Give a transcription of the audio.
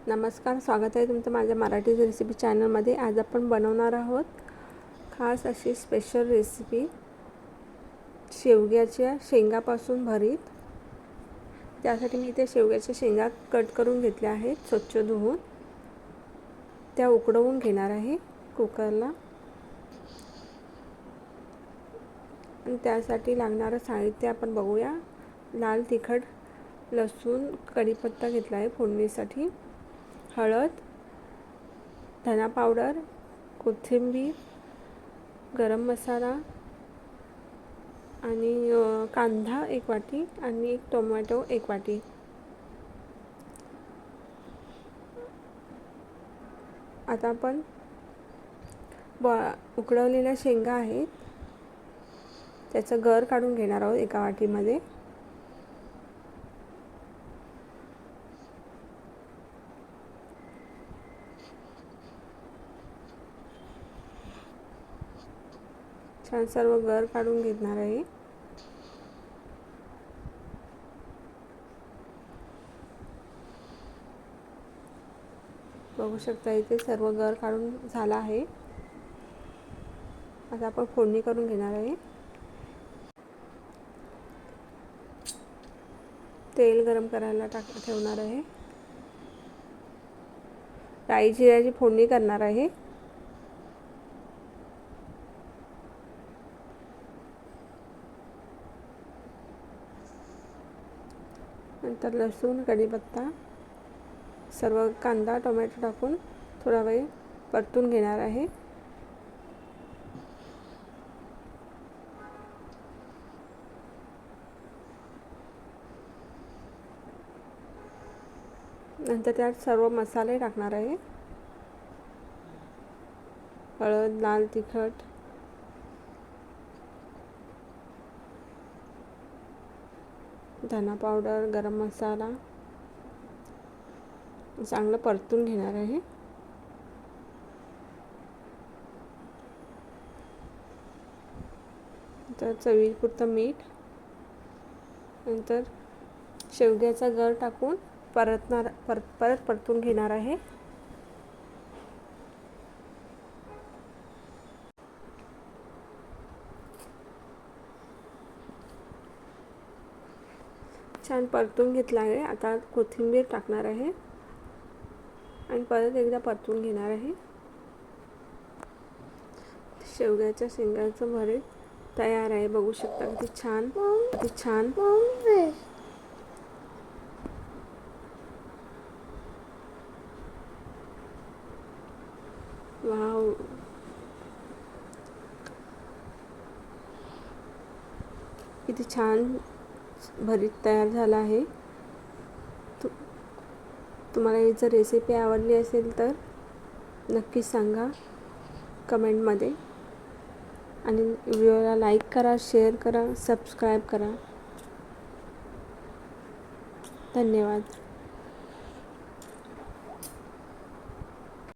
नमस्कार, स्वागत आहे तुमचं माझ्या मराठी रेसिपी चॅनलमध्ये। आज आपण बनवणार आहोत खास अशी स्पेशल रेसिपी, शेवग्याच्या शेंगापासून भरीत। त्यासाठी मी इथे शेवग्याच्या शेंगा कट करून घेतल्या आहेत, स्वच्छ धुवून त्या उकडवून घेणार आहे कुकरला। आणि त्यासाठी लागणारं साहित्य आपण बघूया। लाल तिखट, लसूण, कढीपत्ता घेतला आहे फोडणीसाठी, हळद, धना पावडर, कोथिंबीर, गरम मसाला आणि कांदा 1 वाटी आणि 1 टोमॅटो 1 वाटी। आता आपण उकडवलेल्या शेंगा आहेत त्याचं गर काढून घेणार आहोत एका वाटीमध्ये। छान सर्व गर काढून घेणार आहे। बघू शकता इथे सर्व गर काढून झाला आहे। आता आपण फोडणी करून घेणार आहे। तेल गरम करायला ठेवणार आहे। राई जिऱ्याची फोडणी करणार आहे। नंतर लसूण, कढीपत्ता, सर्व कांदा, टोमॅटो टाकून थोडा वेळ परतून घेणार आहे। नंतर त्यात सर्व मसाले टाकणार आहे। हळद, लाल तिखट, धना पावडर, गरम मसाला चांगलं परतून घेणार आहे। तर चवीपुरतं मीठ, नंतर शेवग्याचा गर टाकून परत परतून घेणार आहे। छान परतून घेतला आहे। आता कोथिंबीर टाकणार आहे आणि परत एकदा परतून घेणार आहे। शेवग्याच्या शेंगाचं भरीत तयार आहे। बघू शकता किती छान, किती छान। वाव, किती छान भरीत तयार झाला आहे। तुम्हाला ही जर रेसिपी आवडली असेल तर नक्की सांगा कमेंटमध्ये, आणि व्हिडिओला लाईक करा, शेअर करा, सबस्क्राईब करा। धन्यवाद।